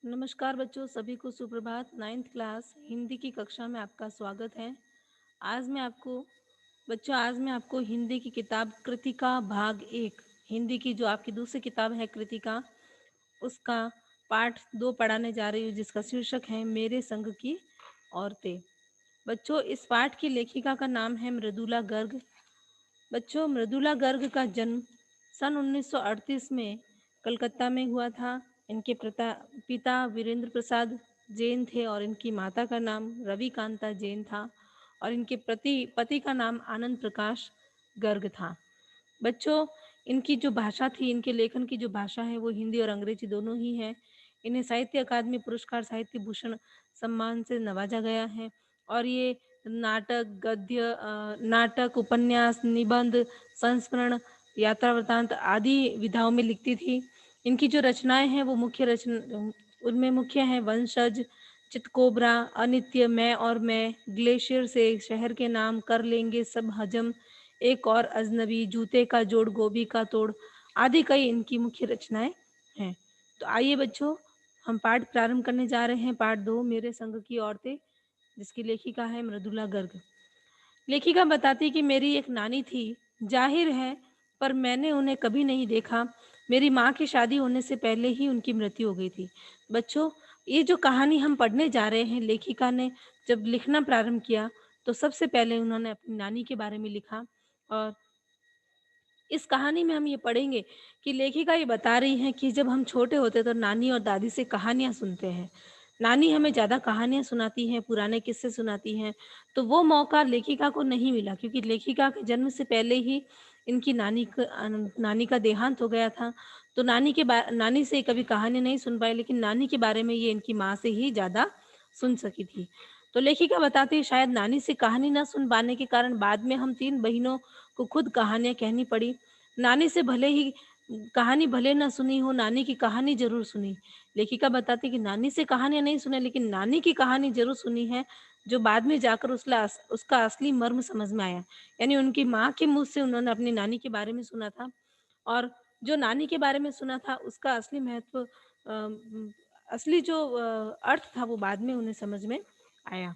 नमस्कार बच्चों, सभी को सुप्रभात। 9th क्लास हिंदी की कक्षा में आपका स्वागत है। आज मैं आपको हिंदी की किताब कृतिका भाग 1, हिंदी की जो आपकी दूसरी किताब है कृतिका, उसका पाठ 2 पढ़ाने जा रही हूँ, जिसका शीर्षक है मेरे संग की औरतें। बच्चों, इस पाठ की लेखिका का नाम है मृदुला गर्ग। बच्चों, मृदुला गर्ग का जन्म सन 1938 में कलकत्ता में हुआ था। इनके पिता वीरेंद्र प्रसाद जैन थे और इनकी माता का नाम रवि कांता जैन था और इनके पति का नाम आनंद प्रकाश गर्ग था। बच्चों, इनकी जो भाषा थी, इनके लेखन की जो भाषा है वो हिंदी और अंग्रेजी दोनों ही है। इन्हें साहित्य अकादमी पुरस्कार, साहित्य भूषण सम्मान से नवाजा गया है और ये नाटक, उपन्यास, निबंध, संस्मरण, यात्रा वृत्तांत आदि विधाओं में लिखती थी। इनकी जो रचनाएं हैं वो उनमें मुख्य हैं वंशज, चितकोबरा, अनित्य, मैं और मैं, ग्लेशियर से, शहर के नाम, कर लेंगे सब हजम, एक और अजनबी, जूते का जोड़, गोभी का तोड़ आदि कई इनकी मुख्य रचनाएं हैं। तो आइए बच्चों, हम पाठ प्रारंभ करने जा रहे हैं। पाठ 2, मेरे संग की औरतें, जिसकी लेखिका है मृदुला गर्ग। लेखिका बताती कि मेरी एक नानी थी, जाहिर है, पर मैंने उन्हें कभी नहीं देखा। मेरी माँ की शादी होने से पहले ही उनकी मृत्यु हो गई थी। बच्चों, ये जो कहानी हम पढ़ने जा रहे हैं, लेखिका ने जब लिखना प्रारंभ किया तो सबसे पहले उन्होंने अपनी नानी के बारे में लिखा। और इस कहानी में हम ये पढ़ेंगे कि लेखिका ये बता रही हैं कि जब हम छोटे होते तो नानी और दादी से कहानियाँ सुनते हैं। नानी हमें ज़्यादा कहानियाँ सुनाती हैं, पुराने किस्से सुनाती हैं। तो वो मौका लेखिका को नहीं मिला क्योंकि लेखिका के जन्म से पहले ही इनकी नानी का देहांत हो गया था। तो नानी से कभी कहानी नहीं सुन पाई, लेकिन नानी के बारे में ये इनकी माँ से ही ज़्यादा सुन सकी थी। तो लेखिका बताती है शायद नानी से कहानी ना सुन पाने के कारण बाद में हम 3 बहिनों को खुद कहानियाँ कहनी पड़ी। नानी से भले ही कहानी भले ना सुनी हो, नानी की कहानी ज़रूर सुनी। लेखिका बताती कि नानी से कहानियाँ नहीं सुने, लेकिन नानी की कहानी ज़रूर सुनी है, जो बाद में जाकर उसका असली मर्म समझ में आया। यानी उनकी माँ के मुँह से उन्होंने अपनी नानी के बारे में सुना था और जो नानी के बारे में सुना था, उसका असली महत्व असली जो अर्थ था, वो बाद में उन्हें समझ में आया।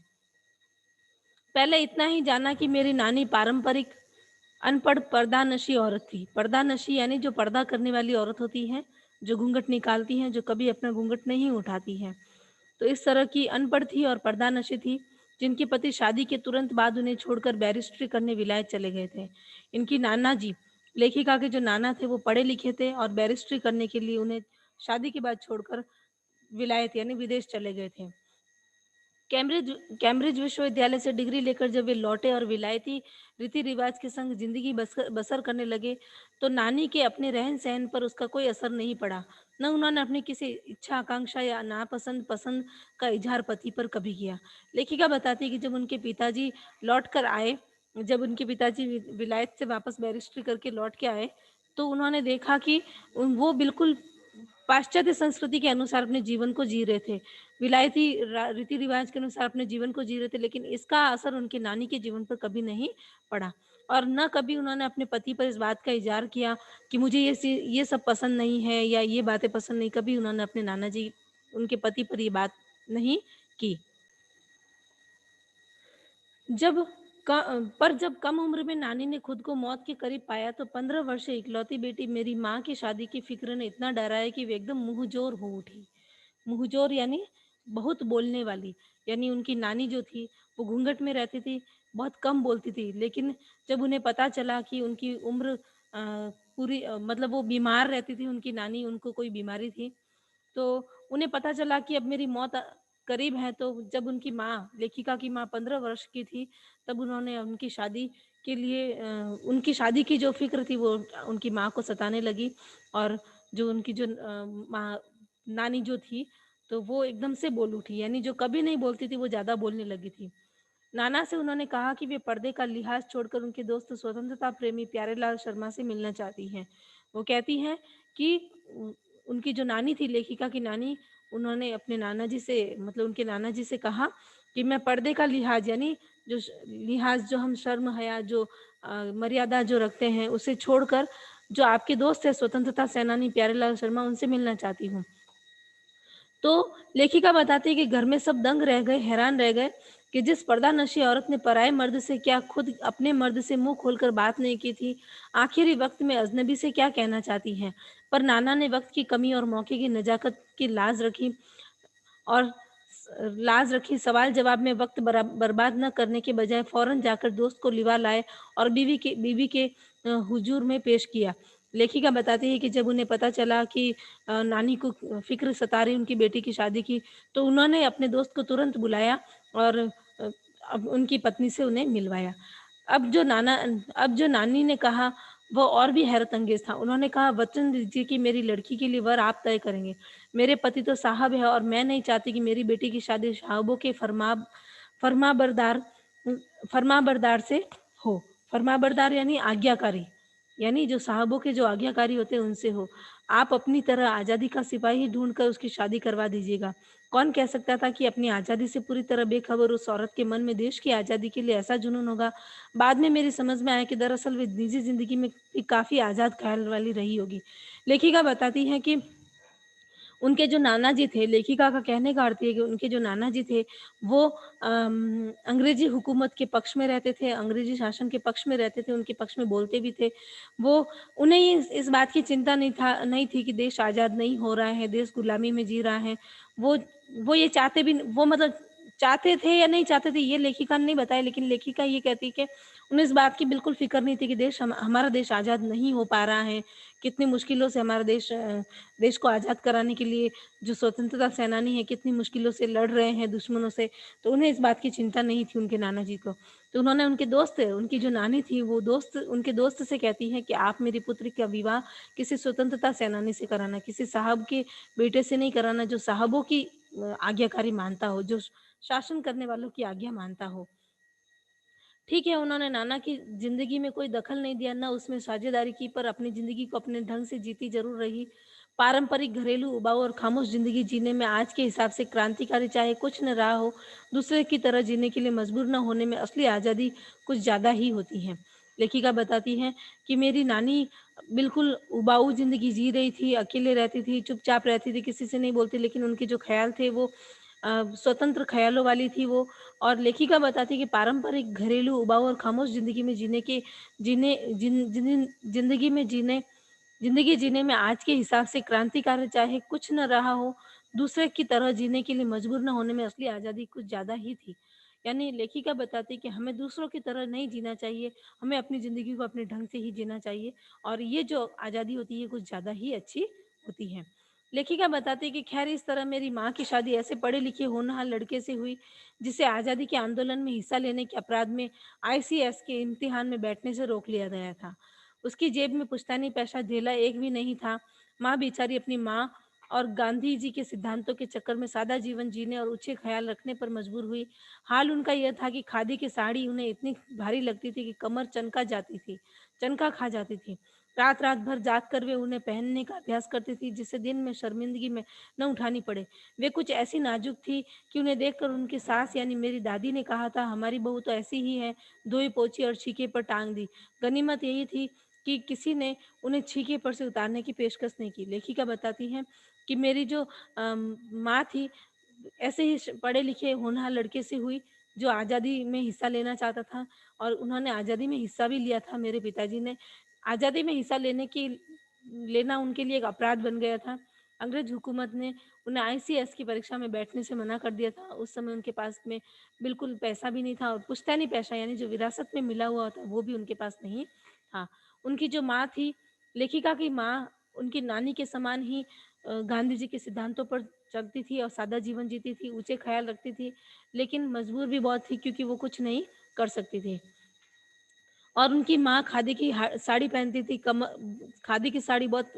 पहले इतना ही जाना कि मेरी नानी पारंपरिक अनपढ़ पर्दानशी औरत थी। पर्दानशी यानी जो पर्दा करने वाली औरत होती है, जो घूंघट निकालती हैं, जो कभी अपना घूंघट नहीं उठाती हैं। तो इस तरह की अनपढ़ थी और पर्दानशी थी, जिनके पति शादी के तुरंत बाद उन्हें छोड़कर बैरिस्ट्री करने विलायत चले गए थे। इनकी नाना जी, लेखिका के जो नाना थे, वो पढ़े लिखे थे और बैरिस्ट्री करने के लिए उन्हें शादी के बाद छोड़कर विलायत यानी विदेश चले गए थे। कैम्ब्रिज कैम्ब्रिज विश्वविद्यालय से डिग्री लेकर जब वे लौटे और विलायती रीति-रिवाज के संग ज़िंदगी बसर करने लगे, तो नानी के अपने रहन-सहन पर उसका कोई असर नहीं पड़ा। न उन्होंने अपनी किसी इच्छा, आकांक्षा या नापसंद, पसंद का इज़हार पति पर कभी किया। लेखिका बताती है कि जब उनके पिताजी विलायत से वापस बैरिस्ट्री करके लौट के आए, तो उन्होंने देखा कि वो बिल्कुल पाश्चात्य संस्कृति के अनुसार अपने जीवन को जी रहे थे। विलायती रीति रिवाज के अनुसार अपने जीवन को जी रहे थे, लेकिन इसका असर उनके नानी के जीवन पर कभी नहीं पड़ा और न कभी उन्होंने अपने पति पर इस बात का इज़हार किया कि मुझे ये सब पसंद नहीं है या ये बातें पसंद नहीं। कभी उन्होंने अपने नाना जी, उनके पति पर ये बात नहीं की। जब जब कम उम्र में नानी ने खुद को मौत के करीब पाया, तो 15 वर्षीय इकलौती बेटी मेरी माँ की शादी की फिक्र ने इतना डराया कि वे एकदम मुंहजोर हो उठी। मुंहजोर यानी बहुत बोलने वाली। यानी उनकी नानी जो थी, वो घूंघट में रहती थी, बहुत कम बोलती थी। लेकिन जब उन्हें पता चला कि उनकी उम्र मतलब वो बीमार रहती थी, उनकी नानी, उनको कोई बीमारी थी, तो उन्हें पता चला कि अब मेरी मौत करीब है। तो जब उनकी माँ, लेखिका की माँ 15 वर्ष की थी, तब उन्होंने उनकी शादी की जो फ़िक्र थी, वो उनकी माँ को सताने लगी और जो उनकी जो माँ नानी जो थी, तो वो एकदम से बोल उठी। यानी जो कभी नहीं बोलती थी, वो ज़्यादा बोलने लगी थी। नाना से उन्होंने कहा कि वे पर्दे का लिहाज़ छोड़कर उनके दोस्त स्वतंत्रता प्रेमी प्यारेलाल शर्मा से मिलना चाहती हैं। वो कहती हैं कि उ उनकी जो नानी थी, लेखिका की नानी, उन्होंने अपने नाना जी से, मतलब उनके नाना जी से कहा कि मैं पर्दे का लिहाज़, यानी जो हम शर्म, हया, जो मर्यादा जो रखते हैं, उसे छोड़कर जो आपके दोस्त हैं स्वतंत्रता सेनानी प्यारेलाल शर्मा, उनसे मिलना चाहती हूँ। तो लेखिका बताती है कि घर में सब दंग रह गए, हैरान रह गए कि जिस पर्दानशी औरत ने पराये मर्द से क्या खुद अपने मर्द से मुँह खोलकर बात नहीं की थी, आखिरी वक़्त में अजनबी से क्या कहना चाहती हैं। पर नाना ने वक़्त की कमी और मौके की नज़ाकत की और सवाल जवाब में वक़्त बर्बाद न करने के बजाय फ़ौरन जाकर दोस्त को लिवा लाए और बीवी के हुज़ूर में पेश किया। लेखिका बताती है कि जब उन्हें पता चला कि नानी को फ़िक्र सता रही उनकी बेटी की शादी की, तो उन्होंने अपने दोस्त को तुरंत बुलाया और अब उनकी पत्नी से उन्हें मिलवाया। अब जो नाना अब जो नानी ने कहा, वो और भी हैरत अंगेज़ था। उन्होंने कहा, "वचन दीजिए कि मेरी लड़की के लिए वर आप तय करेंगे। मेरे पति तो साहब हैं और मैं नहीं चाहती कि मेरी बेटी की शादी साहबों के फरमाबरदार फरमाबरदार से हो। फरमाबरदार यानी आज्ञाकारी, यानी जो साहबों के जो आज्ञाकारी होते हैं उनसे हो। आप अपनी तरह आज़ादी का सिपाही ढूँढ कर उसकी शादी करवा दीजिएगा। कौन कह सकता था कि अपनी आज़ादी से पूरी तरह बेखबर उस औरत के मन में देश की आज़ादी के लिए ऐसा जुनून होगा। बाद में मेरी समझ में आया कि दरअसल वे निजी ज़िंदगी में भी काफ़ी आज़ाद ख़्याल वाली रही होगी। लेखिका बताती हैं कि उनके जो नाना जी थे, लेखिका का कहने का अर्थ ये है कि उनके जो नाना जी थे, वो अंग्रेज़ी हुकूमत के पक्ष में रहते थे, अंग्रेज़ी शासन के पक्ष में रहते थे, उनके पक्ष में बोलते भी थे। वो उन्हें इस बात की चिंता नहीं थी कि देश आज़ाद नहीं हो रहा है, देश गुलामी में जी रहा है। वो वो ये चाहते भी वो मतलब चाहते थे या नहीं चाहते थे, ये लेखिका ने नहीं बताया, लेकिन लेखिका ये कहती है कि उन्हें इस बात की बिल्कुल फ़िक्र नहीं थी कि हमारा देश आज़ाद नहीं हो पा रहा है। कितनी मुश्किलों से हमारा देश को आज़ाद कराने के लिए जो स्वतंत्रता सेनानी हैं, कितनी मुश्किलों से लड़ रहे हैं दुश्मनों से, तो उन्हें इस बात की चिंता नहीं थी उनके नाना जी को। तो उन्होंने उनकी जो नानी थी, वो उनके दोस्त से कहती हैं कि आप मेरी पुत्री का विवाह किसी स्वतंत्रता सेनानी से कराना, किसी साहब के बेटे से नहीं कराना, जो साहबों की आज्ञाकारी मानता हो, जो शासन करने वालों की आज्ञा मानता हो। ठीक है, उन्होंने नाना की ज़िंदगी में कोई दखल नहीं दिया, ना उसमें साझेदारी की, पर अपनी ज़िंदगी को अपने ढंग से जीती ज़रूर रही। पारंपरिक घरेलू उबाऊ और खामोश ज़िंदगी जीने में आज के हिसाब से क्रांतिकारी चाहे कुछ न रहा हो, दूसरे की तरह जीने के लिए मजबूर न होने में असली आज़ादी कुछ ज़्यादा ही होती है। लेखिका बताती हैं कि मेरी नानी बिल्कुल उबाऊ ज़िंदगी जी रही थी, अकेले रहती थी, चुपचाप रहती थी, किसी से नहीं बोलती, लेकिन उनके जो ख़्याल थे वो स्वतंत्र ख़्यालों वाली थी वो। और लेखिका बताती है कि पारंपरिक घरेलू उबाऊ और खामोश ज़िंदगी में जीने के जीने जिन जिन ज़िंदगी में जीने ज़िंदगी जीने में आज के हिसाब से क्रांतिकारी चाहे कुछ न रहा हो, दूसरे की तरह जीने के लिए मजबूर न होने में असली आज़ादी कुछ ज़्यादा ही थी। यानी लेखिका बताती है कि हमें दूसरों की तरह नहीं जीना चाहिए, हमें अपनी ज़िंदगी को अपने ढंग से ही जीना चाहिए और ये जो आज़ादी होती है, कुछ ज़्यादा ही अच्छी होती है। लेखिका बताती है कि खैर इस तरह मेरी माँ की शादी ऐसे पढ़े-लिखे होनहार लड़के से हुई, जिसे आज़ादी के आंदोलन में हिस्सा लेने के अपराध में आईसीएस के इम्तिहान में बैठने से रोक लिया गया था। उसकी जेब में पुश्तैनी पैसा धेला एक भी नहीं था। माँ बेचारी अपनी माँ और गांधी जी के सिद्धांतों के चक्कर में सादा जीवन जीने और ऊँचे ख़्याल रखने पर मजबूर हुई। हाल उनका यह था कि खादी की साड़ी उन्हें इतनी भारी लगती थी कि कमर चनका खा जाती थी। रात-रात भर जाग कर वे उन्हें पहनने का अभ्यास करती थी, जिससे दिन में शर्मिंदगी में न उठानी पड़े। वे कुछ ऐसी नाज़ुक थी कि उन्हें देखकर उनकी सास यानी मेरी दादी ने कहा था, "हमारी बहू तो ऐसी ही है, धोई पोंछी और छीके पर टाँग दी।" गनीमत यही थी कि किसी ने उन्हें छीके पर से उतारने की पेशकश नहीं की। लेखिका बताती हैं कि मेरी जो माँ थी, ऐसे ही पढ़े-लिखे होनहार लड़के से हुई, जो आज़ादी में हिस्सा लेना चाहता था और उन्होंने आज़ादी में हिस्सा भी लिया था मेरे पिताजी ने। आज़ादी में हिस्सा लेना उनके लिए एक अपराध बन गया था। अंग्रेज़ हुकूमत ने उन्हें आईसीएस की परीक्षा में बैठने से मना कर दिया था। उस समय उनके पास में बिल्कुल पैसा भी नहीं था और पुश्तैनी पैसा यानी जो विरासत में मिला हुआ था, वो भी उनके पास नहीं था। उनकी जो माँ थी, लेखिका की माँ, उनकी नानी के समान ही गांधी जी के सिद्धांतों पर चलती थी और सादा जीवन जीती थी, ऊँचे ख़्याल रखती थी, लेकिन मजबूर भी बहुत थी क्योंकि वो कुछ नहीं कर सकती थी। और उनकी माँ खादी की साड़ी पहनती थी, खादी की साड़ी बहुत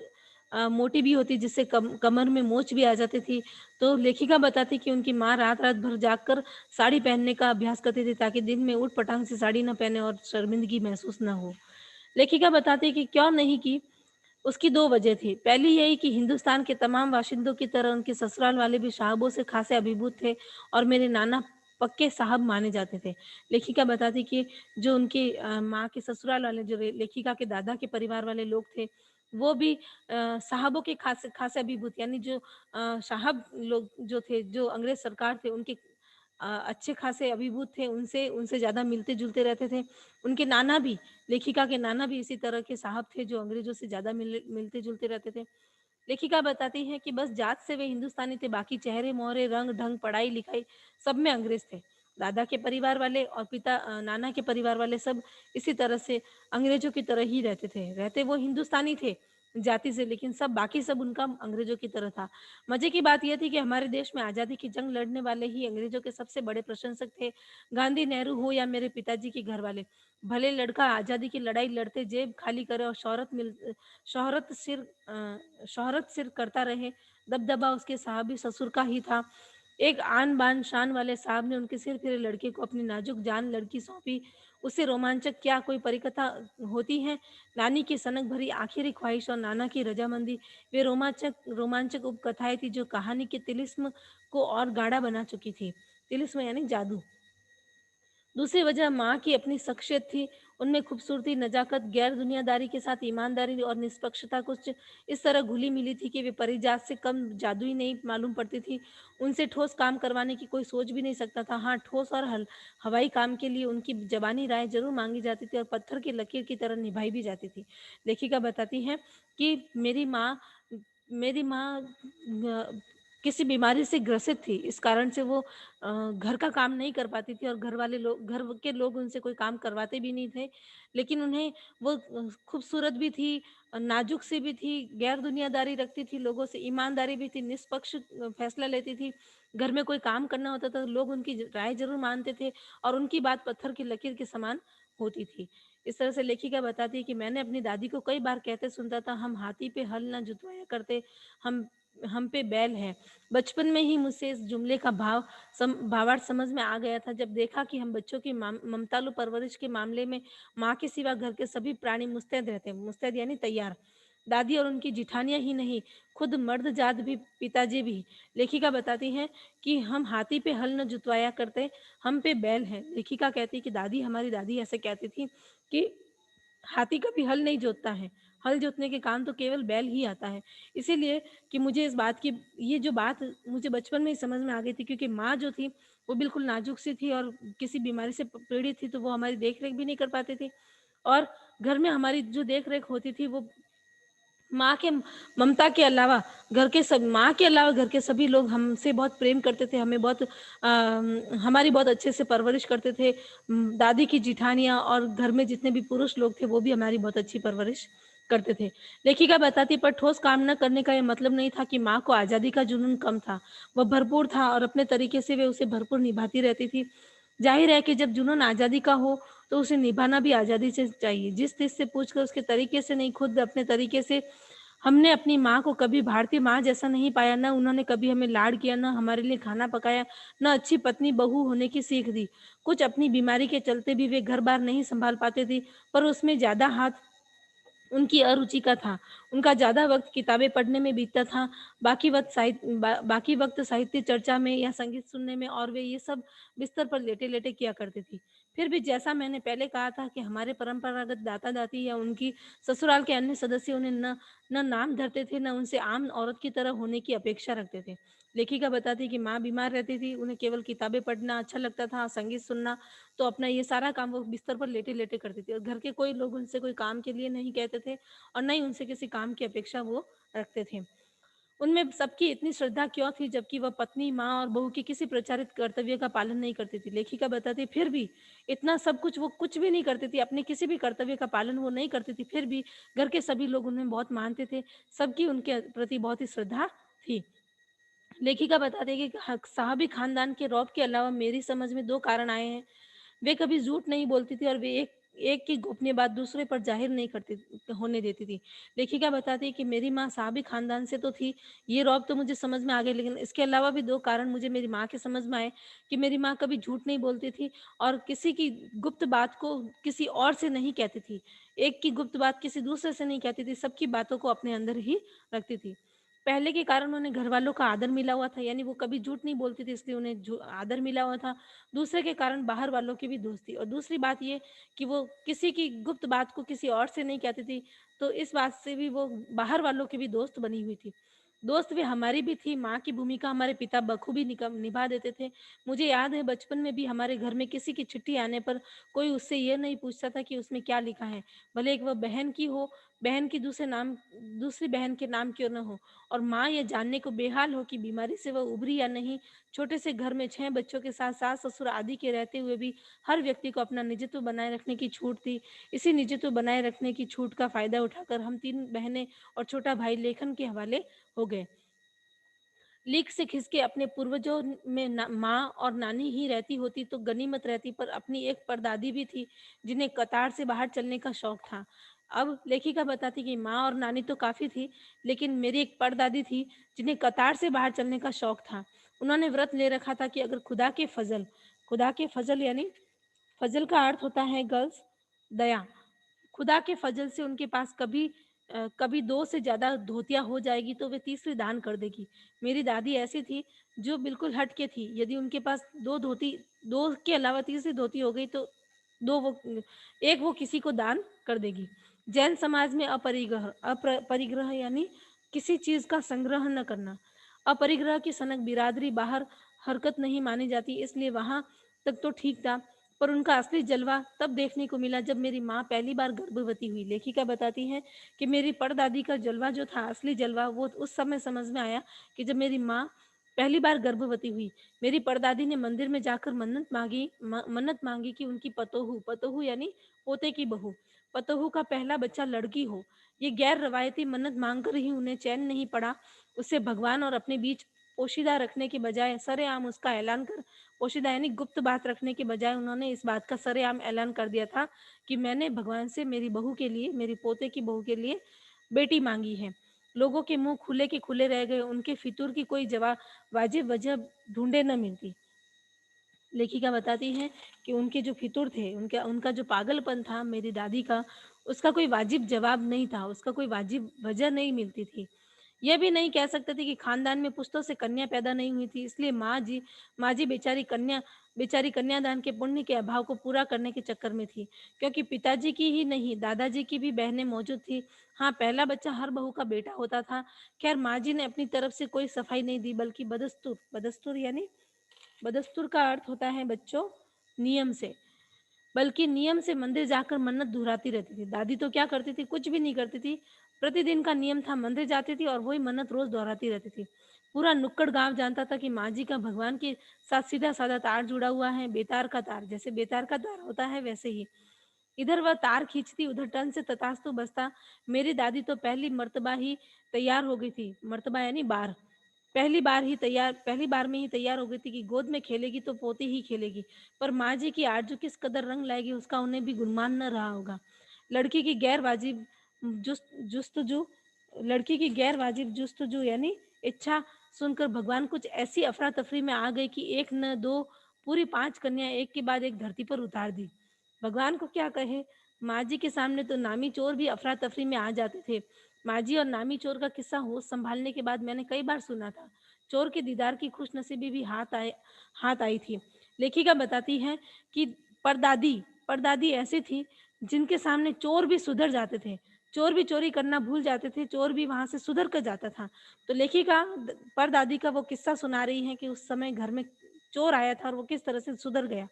मोटी भी होती जिससे कमर में मोच भी आ जाती थी। तो लेखिका बताती कि उनकी माँ रात-रात भर जागकर साड़ी पहनने का अभ्यास करती थी ताकि दिन में ऊट-पटांग से साड़ी ना पहने और शर्मिंदगी महसूस ना हो। लेखिका बताती है कि क्यों नहीं की, उसकी 2 वजह थी। पहली यही कि हिंदुस्तान के तमाम बाशिंदों की तरह उनके ससुराल वाले भी साहबों से खासे अभिभूत थे और मेरे नाना पक्के साहब माने जाते थे। लेखिका बताती कि जो उनकी माँ के ससुराल वाले जो लेखिका के दादा के परिवार वाले लोग थे, वो भी साहबों के खासे खासे अभिभूत, यानी जो साहब लोग जो थे, जो अंग्रेज सरकार थे, उनके अच्छे खासे अभिभूत थे, उनसे उनसे ज़्यादा मिलते-जुलते रहते थे। उनके नाना भी, लेखिका के नाना भी इसी तरह के साहब थे जो अंग्रेज़ों से ज़्यादा मिलते-जुलते रहते थे। लेखिका बताती हैं कि बस जात से वे हिंदुस्तानी थे, बाकी चेहरे-मोहरे, रंग-ढंग, पढ़ाई-लिखाई सब में अंग्रेज़ थे। दादा के परिवार वाले और नाना के परिवार वाले सब इसी तरह से अंग्रेज़ों की तरह ही रहते थे। रहते वो हिंदुस्तानी थे जाति से, लेकिन सब बाकी सब उनका अंग्रेज़ों की तरह था। मज़े की बात ये थी कि हमारे देश में आज़ादी की जंग लड़ने वाले ही अंग्रेज़ों के सबसे बड़े प्रशंसक थे। गांधी, नेहरू हो या मेरे पिताजी के घरवाले। भले लड़का आज़ादी की लड़ाई लड़ते जेब खाली करे और शोहरत सिर शोहरत सिर करता रहे, दबदबा उसके साहबी ससुर का ही था। एक आन बान शान वाले साहब ने उनके सिर फिरे लड़के को अपनी नाजुक जान लड़की सौंपी। उससे रोमांचक क्या कोई परिकथा होती है? नानी की सनक भरी आखिरी ख्वाहिश और नाना की रजामंदी, वे रोमांचक रोमांचक उपकथाएं थी जो कहानी के तिलिस्म को और गाढ़ा बना चुकी थी। तिलिस्म यानी जादू। दूसरी वजह माँ की अपनी शख्सियत थी। उनमें खूबसूरती, नज़ाकत, गैर दुनियादारी के साथ ईमानदारी और निष्पक्षता कुछ इस तरह घुली-मिली थी कि वे परिजात से कम जादुई नहीं मालूम पड़ती थी। उनसे ठोस काम करवाने की कोई सोच भी नहीं सकता था। हाँ, ठोस और हवाई काम के लिए उनकी ज़बानी राय ज़रूर माँगी जाती थी और पत्थर की लकीर की तरह निभाई भी जाती थी। लेखिका बताती हैं कि मेरी माँ किसी बीमारी से ग्रसित थी। इस कारण से वो घर का काम नहीं कर पाती थी और घर के लोग उनसे कोई काम करवाते भी नहीं थे। लेकिन उन्हें वो खूबसूरत भी थी, नाज़ुक सी भी थी, गैर दुनियादारी रखती थी लोगों से, ईमानदारी भी थी, निष्पक्ष फैसला लेती थी। घर में कोई काम करना होता था तो लोग उनकी राय ज़रूर मानते थे और उनकी बात पत्थर की लकीर के समान होती थी। इस तरह से लेखिका बताती है कि मैंने अपनी दादी को कई बार कहते सुनता था, हम हाथी पे हल ना जुतवाया करते, हम हम पे बैल है। बचपन में ही मुझसे इस जुमले का भावार्थ समझ में आ गया था। जब देखा कि हम बच्चों की ममतालु परवरिश के मामले में माँ के सिवा घर के सभी प्राणी मुस्तैद रहते हैं। मुस्तैद यानी तैयार। दादी और उनकी जिठानियाँ ही नहीं, खुद मर्द जात भी, पिताजी भी। लेखिका बताती हैं कि हम हाथी पे हल न जुतवाया करते, हम पे बैल हैं। लेखिका कहती है कि हमारी दादी ऐसे कहती थी कि हाथी कभी हल नहीं जोतता है, हल जोतने के काम तो केवल बैल ही आता है। इसीलिए कि मुझे इस बात की ये जो बात मुझे बचपन में ही समझ में आ गई थी, क्योंकि माँ जो थी वो बिल्कुल नाजुक सी थी और किसी बीमारी से पीड़ित थी, तो वो हमारी देख-रेख भी नहीं कर पाती थी और घर में हमारी जो देख-रेख होती थी वो माँ के ममता के अलावा माँ के अलावा घर के सभी लोग हमसे बहुत प्रेम करते थे, हमें हमारी बहुत अच्छे से परवरिश करते थे। दादी की जिठानियाँ और घर में जितने भी पुरुष लोग थे वो भी हमारी बहुत अच्छी परवरिश करते थे। लेखिका बताती, पर ठोस काम न करने का ये मतलब नहीं था कि माँ को आज़ादी का जुनून कम था। वह भरपूर था और अपने तरीके से वे उसे भरपूर निभाती रहती थी। ज़ाहिर है कि जब जुनून आज़ादी का हो तो उसे निभाना भी आज़ादी से चाहिए। जिस चीज़ से पूछकर उसके तरीके से नहीं, खुद अपने तरीके से। हमने अपनी माँ को कभी भारतीय माँ जैसा नहीं पाया, ना उन्होंने कभी हमें लाड किया, ना हमारे लिए खाना पकाया, ना अच्छी पत्नी बहू होने की सीख दी। कुछ अपनी बीमारी के चलते भी वे घर-बार नहीं सँभाल पाते थे, पर उसमें ज़्यादा हाथ उनकी अरुचि का था। उनका ज़्यादा वक़्त किताबें पढ़ने में बीतता था, बाकी वक़्त साहित्य चर्चा में या संगीत सुनने में, और वे ये सब बिस्तर पर लेटे-लेटे किया करती थी। फिर भी जैसा मैंने पहले कहा था कि हमारे परंपरागत दादा-दादी या उनकी ससुराल के अन्य सदस्य उन्हें न नाम धरते थे, न उनसे आम औरत की तरह होने की अपेक्षा रखते थे। लेखिका बताती है कि माँ बीमार रहती थी, उन्हें केवल किताबें पढ़ना अच्छा लगता था, संगीत सुनना, तो अपना ये सारा काम वो बिस्तर पर लेटे-लेटे करती थी और घर के कोई लोग उनसे कोई काम के लिए नहीं कहते थे और ना ही उनसे किसी काम की अपेक्षा वो रखते थे। उनमें सबकी इतनी श्रद्धा क्यों थी, जबकि वह पत्नी, माँ और बहू के किसी प्रचारित कर्तव्य का पालन नहीं करती थी। लेखिका बताती है, फिर भी इतना सब कुछ वो कुछ भी नहीं करती थी, अपने किसी भी कर्तव्य का पालन वो नहीं करती थी, फिर भी घर के सभी लोग उन्हें बहुत मानते थे, सबकी उनके प्रति बहुत ही श्रद्धा थी। लेखिका बताती है कि साहबी खानदान के रौब के अलावा मेरी समझ में 2 कारण आए हैं। वे कभी झूठ नहीं बोलती थी और वे एक एक की गोपनीय बात दूसरे पर ज़ाहिर नहीं करती होने देती थी। लेखिका बताती है कि मेरी माँ साहबी खानदान से तो थी, ये रौब तो मुझे समझ में आ गई, लेकिन इसके अलावा भी 2 कारण मुझे मेरी माँ के समझ में आए कि मेरी माँ कभी झूठ नहीं बोलती थी और किसी की गुप्त बात को किसी और से नहीं कहती थी। एक की गुप्त बात किसी दूसरे से नहीं कहती थी, सबकी बातों को अपने अंदर ही रखती थी। पहले के कारण उन्हें घरवालों का आदर मिला हुआ था, यानी वो कभी झूठ नहीं बोलती थी, इसलिए उन्हें आदर मिला हुआ था। दूसरे के कारण बाहर वालों की भी दोस्ती, और दूसरी बात ये कि वो किसी की गुप्त बात को किसी और से नहीं कहती थी, तो इस बात से भी वो बाहर वालों की भी दोस्त बनी हुई थी। दोस्त भी हमारी भी थी, माँ की भूमिका हमारे पिता बखूबी निभा देते थे। मुझे याद है बचपन में भी हमारे घर में किसी की चिट्ठी आने पर कोई उससे ये नहीं पूछता था कि उसमें क्या लिखा है, भले एक वह बहन की हो, बहन की दूसरी बहन के नाम क्यों न हो, और माँ ये जानने को बेहाल हो कि बीमारी से वह उभरी या नहीं। छोटे से घर में 6 बच्चों के साथ सास-ससुर आदि के रहते हुए भी हर व्यक्ति को अपना निजत्व बनाए रखने की छूट थी। इसी निजत्व बनाए रखने की छूट का फ़ायदा उठाकर हम 3 बहनें और छोटा भाई लेखन के हवाले हो गए। लीक से खिसके अपने पूर्वजों में माँ और नानी ही रहती होती तो गनीमत रहती, पर अपनी एक परदादी भी थी जिन्हें कतार से बाहर चलने का शौक था। अब लेखिका बताती कि माँ और नानी तो काफी थी, लेकिन मेरी एक परदादी थी जिन्हें कतार से बाहर चलने का शौक था। उन्होंने व्रत ले रखा था कि अगर खुदा के फजल यानी फजल का अर्थ होता है गर्ल्स, दया। खुदा के फजल से उनके पास कभी 2 से ज़्यादा धोतियाँ हो जाएगी तो वे तीसरी दान कर देगी। मेरी दादी ऐसी थी जो बिल्कुल हट के थी। यदि उनके पास 2 के अलावा तीसरी धोती हो गई तो 2 वो 1 वो किसी को दान कर देगी। जैन समाज में अपरिग्रह यानी किसी चीज़ का संग्रह न करना। अपरिग्रह की सनक बिरादरी बाहर हरकत नहीं मानी जाती, इसलिए वहाँ तक तो ठीक था। पर उनका असली जलवा तब देखने को मिला जब मेरी माँ पहली बार गर्भवती हुई। लेखिका बताती हैं कि मेरी परदादी का जलवा जो था, असली जलवा, वो उस समय समझ में आया कि जब मेरी माँ पहली बार गर्भवती हुई। मेरी परदादी ने मंदिर में जाकर मन्नत मांगी कि उनकी पतोहू यानी पोते की बहू, पतोहू का पहला बच्चा लड़की हो। ये गैर रवायती मन्नत मांगकर ही उन्हें चैन नहीं पड़ा। उसे भगवान और अपने बीच पोशीदा रखने के बजाय सरेआम उसका ऐलान कर पोशीदा यानी गुप्त बात रखने के बजाय उन्होंने इस बात का सरेआम ऐलान कर दिया था कि मैंने भगवान से मेरी बहू के लिए, मेरी पोते की बहू के लिए बेटी मांगी है। लोगों के मुंह खुले के खुले रह गए, उनके फितूर की कोई जवाब वाजिब वजह ढूंढे न मिलती। लेखिका बताती हैं कि उनके जो फितूर थे, उनका उनका जो पागलपन था मेरी दादी का, उसका कोई वाजिब जवाब नहीं था, उसका कोई वाजिब वजह नहीं मिलती थी। यह भी नहीं कह सकते थे कि खानदान में पुश्तों से कन्या पैदा नहीं हुई थी, इसलिए माँ जी बेचारी कन्यादान के पुण्य के अभाव को पूरा करने के चक्कर में थी, क्योंकि पिताजी की ही नहीं, दादाजी की भी बहनें मौजूद थी। हाँ, पहला बच्चा हर बहू का बेटा होता था। खैर माँ जी ने अपनी तरफ से कोई सफाई नहीं दी, बल्कि बदस्तूर का अर्थ होता है बच्चों, नियम से, बल्कि नियम से मंदिर जाकर मन्नत दोहराती रहती थी। दादी तो क्या करती थी, कुछ भी नहीं करती थी। प्रतिदिन का नियम था, मंदिर जाती थी और वही मन्नत रोज दोहराती रहती थी। पूरा नुक्कड़ गांव जानता था कि माँ जी का भगवान के साथ सीधा साधा तार जुड़ा हुआ है, बेतार का तार, जैसे बेतार का तार होता है वैसे ही। इधर वह तार खींचती, उधर टन से तथास्तु बजता। मेरी दादी तो तैयार हो गई थी, मर्तबा यानी बार, पहली बार में ही तैयार हो गई थी कि गोद में खेलेगी तो पोती ही खेलेगी। पर माँ जी की आरज़ू किस कदर रंग लाएगी उसका उन्हें भी गुमान न रहा होगा। लड़की की गैर वाजिब जुस्त जुस्तजू लड़की की गैर वाजिब जुस्तजू यानी इच्छा सुनकर भगवान कुछ ऐसी अफरा-तफरी में आ गए कि एक न दो पूरी 5 कन्या एक के बाद एक धरती पर उतार दी। भगवान को क्या कहे, माँ जी के सामने तो नामी चोर भी अफरा-तफरी में आ जाते थे। माँ जी और नामी चोर का किस्सा होश संभालने के बाद मैंने कई बार सुना था। चोर के दीदार की खुशनसीबी भी हाथ आई थी। लेखिका बताती हैं कि परदादी परदादी ऐसी थी जिनके सामने चोर भी सुधर जाते थे। चोर भी चोरी करना भूल जाते थे, चोर भी वहाँ से सुधर कर जाता था। तो लेखिका परदादी का वो किस्सा सुना रही हैं कि उस समय घर में चोर आया था और वो किस तरह से सुधर गया।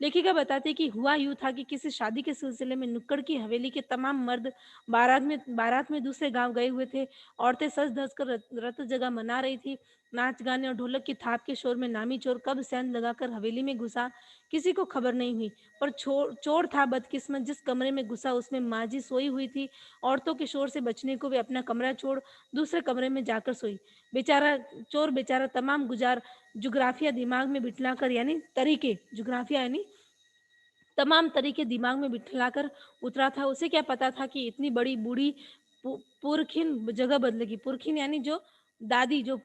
लेखिका बताती है कि हुआ यूँ था कि किसी शादी के सिलसिले में नुक्कड़ की हवेली के तमाम मर्द बारात में दूसरे गांव गए हुए थे। औरतें सज धज कर रत जगह मना रही थी। नाच गाने और ढोलक की थाप के शोर में नामी चोर कब सेंध लगाकर हवेली में घुसा, किसी को खबर नहीं हुई। पर चोर था बदकिस्मत, जिस कमरे में घुसा उसमें माँ जी सोई हुई थी। औरतों के शोर से बचने को वे अपना कमरा छोड़ दूसरे कमरे में जाकर सोई। बेचारा तमाम गुजार जुग्राफिया दिमाग में बिठला कर यानी तरीके जुग्राफिया यानी तमाम तरीके दिमाग में बिठलाकर उतरा था। उसे क्या पता था कि इतनी बड़ी बूढ़ी पुरखिन जगह बदलेगी। पुरखिन यानी जो दादी, जो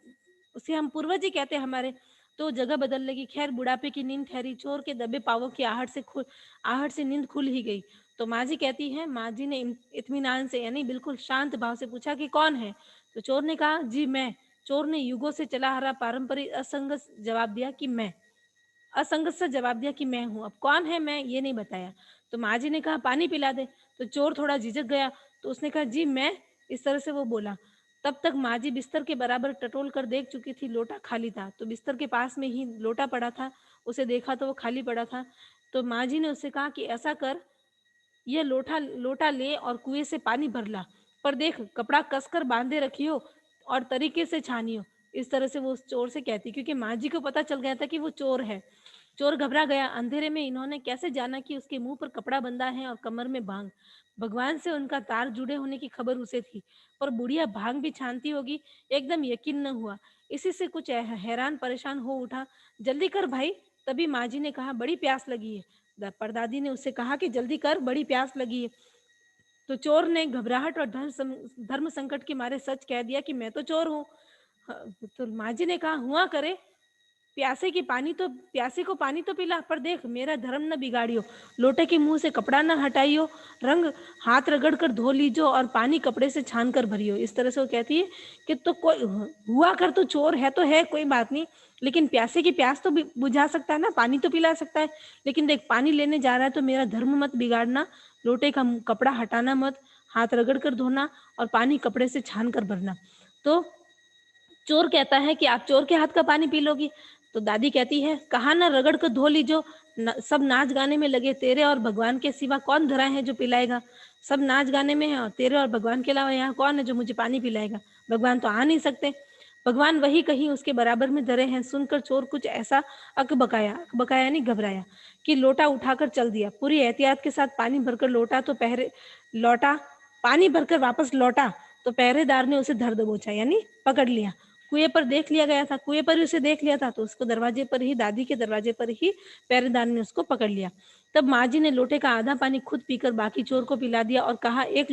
उसे हम पूर्वज ही कहते हैं हमारे, तो जगह बदल लेगी। खैर बुढ़ापे की नींद ठहरी, चोर के दबे पावों की आहट से नींद खुल ही गई। तो माँ जी कहती हैं, माँ जी ने इत्मीनान से यानी बिल्कुल शांत भाव से पूछा कि कौन है। तो चोर ने कहा, जी मैं। चोर ने युगों से चला आ रहा पारंपरिक असंगत जवाब दिया कि मैं। असंगत सा जवाब दिया कि मैं हूँ। अब कौन है मैं, ये नहीं बताया। तो माँ जी ने कहा, पानी पिला दे। तो चोर थोड़ा झिझक गया, तो उसने कहा, जी मैं। इस तरह से वो बोला। तब तक माँ जी बिस्तर के बराबर टटोल कर देख चुकी थी, लोटा खाली था। तो बिस्तर के पास में ही लोटा पड़ा था। उसे देखा तो वो खाली पड़ा था। तो माँ जी ने उससे कहा कि ऐसा कर, ये लोटा लोटा ले और कुएं से पानी भर ला, पर देख कपड़ा कसकर बांधे रखियो और तरीके से छानियो। इस तरह से वो उस चोर से कहती, क्योंकि माँ जी को पता चल गया था कि वो चोर है। चोर घबरा गया। अंधेरे में इन्होंने कैसे जाना कि उसके मुंह पर कपड़ा बंधा है और कमर में भांग। भगवान से उनका तार जुड़े होने की खबर उसे थी, पर बुढ़िया भांग भी छानती होगी, एकदम यकीन न हुआ। इसी से कुछ हैरान परेशान हो उठा। जल्दी कर भाई। तभी माँ जी ने कहा, बड़ी प्यास लगी है। परदादी ने उससे कहा कि जल्दी कर, बड़ी प्यास लगी है। तो चोर ने घबराहट और धर्म संकट के मारे सच कह दिया कि मैं तो चोर हूँ। तो माँ जी ने कहा, हुआ करे, प्यासे को पानी तो पिला, पर देख मेरा धर्म न बिगाड़ियो। लोटे के मुंह से कपड़ा न हटाइयो, रंग हाथ रगड़ कर धो लीजो और पानी कपड़े से छान कर भरियो। इस तरह से वो कहती है कि तो कोई हुआ कर, तो चोर है तो है, कोई बात नहीं, लेकिन प्यासे की प्यास तो बुझा सकता है ना, पानी तो पिला सकता है। लेकिन देख, पानी लेने जा रहा है तो मेरा धर्म मत बिगाड़ना, लोटे का कपड़ा हटाना मत, हाथ रगड़ कर धोना और पानी कपड़े से छान कर भरना। तो चोर कहता है कि आप चोर के हाथ का पानी पी लोगी। तो दादी कहती है, कहा ना रगड़ कर धो लीजो। सब नाच गाने में लगे, तेरे और भगवान के सिवा कौन धरा है जो पिलाएगा। सब नाच गाने में है और तेरे और भगवान के अलावा यहाँ कौन है जो मुझे पानी पिलाएगा। भगवान तो आ नहीं सकते, भगवान वही कहीं उसके बराबर में धरे हैं। सुनकर चोर कुछ ऐसा अकबकाया नहीं, घबराया, कि लोटा उठाकर चल दिया। पूरी एहतियात के साथ पानी भरकर लौटा पानी भरकर वापस लौटा। तो पहरेदार ने उसे धर दबोचा, यानी पकड़ लिया। कुएं पर देख लिया गया था, कुएं पर ही उसे देख लिया था, तो उसको दरवाजे पर ही, दादी के दरवाजे पर ही पहरेदार ने उसको पकड़ लिया। तब माँ जी ने लोटे का आधा पानी खुद पीकर बाकी चोर को पिला दिया और कहा, एक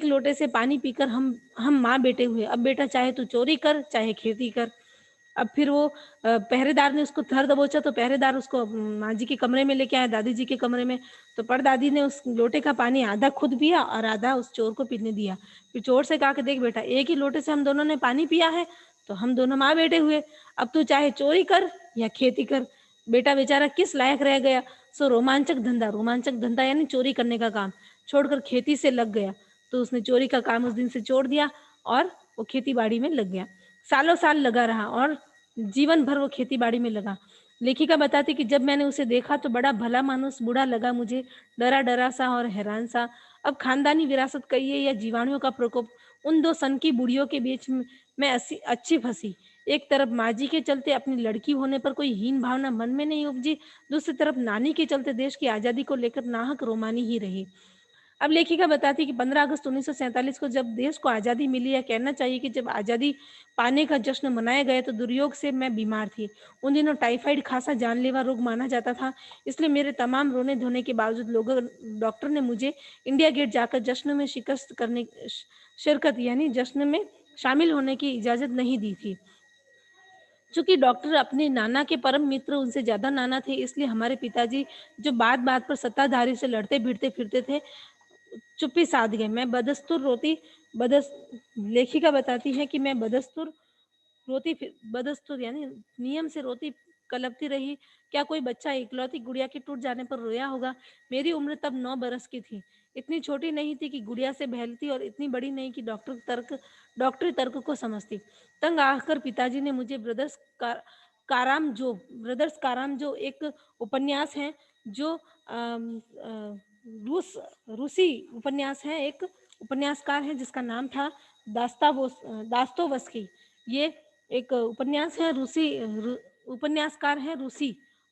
लोटे से पानी पीकर हम माँ बेटे हुए। अब बेटा चाहे तू चोरी कर चाहे खेती कर। अब फिर वो पहरेदार ने उसको धर दबोचा, तो पहरेदार उसको माँ जी के कमरे में लेके आया, दादी जी के कमरे में। तो परदादी ने उस लोटे का पानी आधा खुद पिया और आधा उस चोर को पीने दिया। फिर चोर से कहा कि देख बेटा, एक ही लोटे से हम दोनों ने पानी पिया है, तो हम दोनों माँ बेटे हुए। अब तू चाहे चोरी कर या खेती कर, बेटा बेचारा किस लायक रह गया। सो रोमांचक धंधा यानी चोरी करने का काम छोड़कर खेती से लग गया। तो उसने चोरी का काम उस दिन से छोड़ दिया और वो खेती बाड़ी में लग गया। सालों साल लगा रहा और जीवन भर वो खेती बाड़ी में लगा। लेखिका बताती कि जब मैंने उसे देखा तो बड़ा भला मानुस बूढ़ा लगा मुझे, डरा डरा सा और हैरान सा। अब खानदानी विरासत कहिए या जीवाणुओं का प्रकोप, उन दो सनकी बुढ़ियों के बीच मैं अच्छी फंसी। एक तरफ माँ जी के चलते अपनी लड़की होने पर कोई हीन भावना मन में नहीं उपजी, दूसरी तरफ नानी के चलते देश की आजादी को लेकर नाहक रोमानी ही रही। अब लेखिका बताती है कि 15 अगस्त 1947 को जब देश को आज़ादी मिली, या कहना चाहिए कि जब आज़ादी पाने का जश्न मनाया गया, तो दुर्योग से मैं बीमार थी। उन दिनों टाइफाइड खासा जानलेवा रोग माना जाता था, इसलिए मेरे तमाम रोने धोने के बावजूद डॉक्टर ने मुझे इंडिया गेट जाकर जश्न में शिरकत यानी जश्न में शामिल होने की इजाज़त नहीं दी थी। चूंकि डॉक्टर अपने नाना के परम मित्र, उनसे ज्यादा नाना थे, इसलिए हमारे पिताजी, जो बात बात पर सत्ताधारी से लड़ते भिड़ते फिरते थे, चुप्पी साध गए। मैं बदस्तूर रोती बदस लेखिका बताती है कि मैं बदस्तूर यानी नियम से रोती कलपती रही। क्या कोई बच्चा इकलौती गुड़िया के टूट जाने पर रोया होगा। मेरी उम्र तब 9 बरस की थी, इतनी छोटी नहीं थी कि गुड़िया से बहलती और इतनी बड़ी नहीं कि डॉक्टरी तर्क को समझती। तंग आकर पिताजी ने मुझे ब्रदर्स काराम जो एक उपन्यास है, जो रूस रूसी उपन्यास है, एक उपन्यासकार है जिसका नाम था दास्तोवस्की। ये एक उपन्यास है, उपन्यासकार है,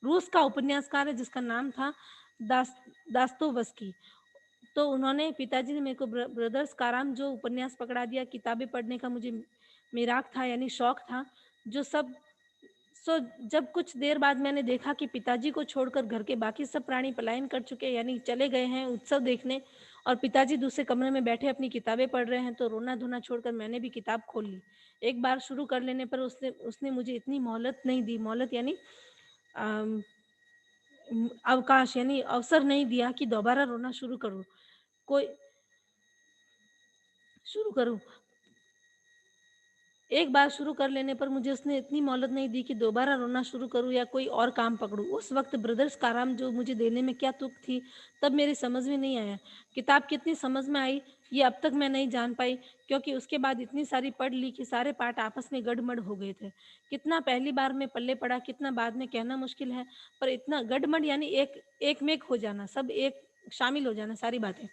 रूस का उपन्यासकार है जिसका नाम था दास्तोवस्की। तो उन्होंने पिताजी ने मेरे को ब्रदर्स काराम जो उपन्यास पकड़ा दिया। किताबें पढ़ने का मुझे मेराक था यानी शौक था। जो सब सो जब कुछ देर बाद मैंने देखा कि पिताजी को छोड़कर घर के बाकी सब प्राणी पलायन कर चुके यानी चले गए हैं उत्सव देखने, और पिताजी दूसरे कमरे में बैठे अपनी किताबें पढ़ रहे हैं, तो रोना धोना छोड़कर मैंने भी किताब खोल ली। एक बार शुरू कर लेने पर उसने उसने मुझे इतनी मोहलत नहीं दी, मोहलत यानी अवकाश यानी अवसर नहीं दिया कि दोबारा रोना कोई शुरू करूं। एक बार शुरू कर लेने पर मुझे उसने इतनी मोहलत नहीं दी कि दोबारा रोना शुरू करूँ या कोई और काम पकड़ूँ। उस वक़्त ब्रदर्स काराम जो मुझे देने में क्या तुक थी, तब मेरी समझ में नहीं आया। किताब कितनी समझ में आई, ये अब तक मैं नहीं जान पाई, क्योंकि उसके बाद इतनी सारी पढ़ ली कि सारे पाठ आपस में गड़बड़ हो गए थे। कितना पहली बार में पल्ले पड़ा, कितना बाद में कहना मुश्किल है, पर इतना गड़बड़ यानी एक-मेक हो जाना, सब एक शामिल हो जाना सारी बातें।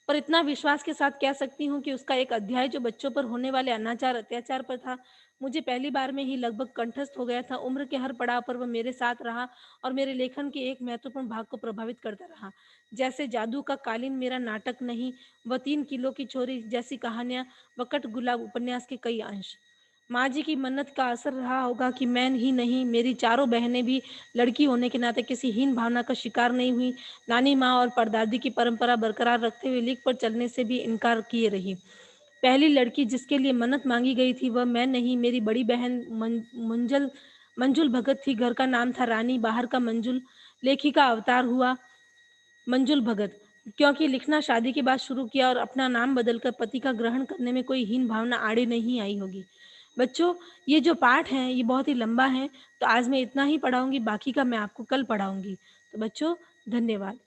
पर इतना विश्वास के साथ कह सकती हूँ कि उसका एक अध्याय जो बच्चों पर होने वाले अनाचार, अत्याचार पर था, मुझे पहली बार में ही लगभग कंठस्थ हो गया था। उम्र के हर पड़ाव पर वह मेरे साथ रहा और मेरे लेखन के एक महत्वपूर्ण भाग को प्रभावित करता रहा। जैसे जादू का कालीन मेरा नाटक नहीं, वह 3 किलो की चोरी जैसी कहानियाँ, व कट गुलाब उपन्यास के कई अंश। माँ जी की मन्नत का असर रहा होगा कि मैं ही नहीं, मेरी चारों बहनें भी लड़की होने के नाते किसी हीन भावना का शिकार नहीं हुई। नानी माँ और परदादी की परंपरा बरकरार रखते हुए लीक पर चलने से भी इनकार किए रही। पहली लड़की जिसके लिए मन्नत मांगी गई थी वह मैं नहीं, मेरी बड़ी बहन मंजुल भगत थी। घर का नाम था रानी, बाहर का मंजुल। लेखिका अवतार हुआ मंजुल भगत, क्योंकि लिखना शादी के बाद शुरू किया और अपना नाम बदलकर पति का ग्रहण करने में कोई हीन भावना आड़े नहीं आई होगी। बच्चों, ये जो पाठ है ये बहुत ही लंबा है, तो आज मैं इतना ही पढ़ाऊंगी, बाकी का मैं आपको कल पढ़ाऊंगी। तो बच्चों, धन्यवाद।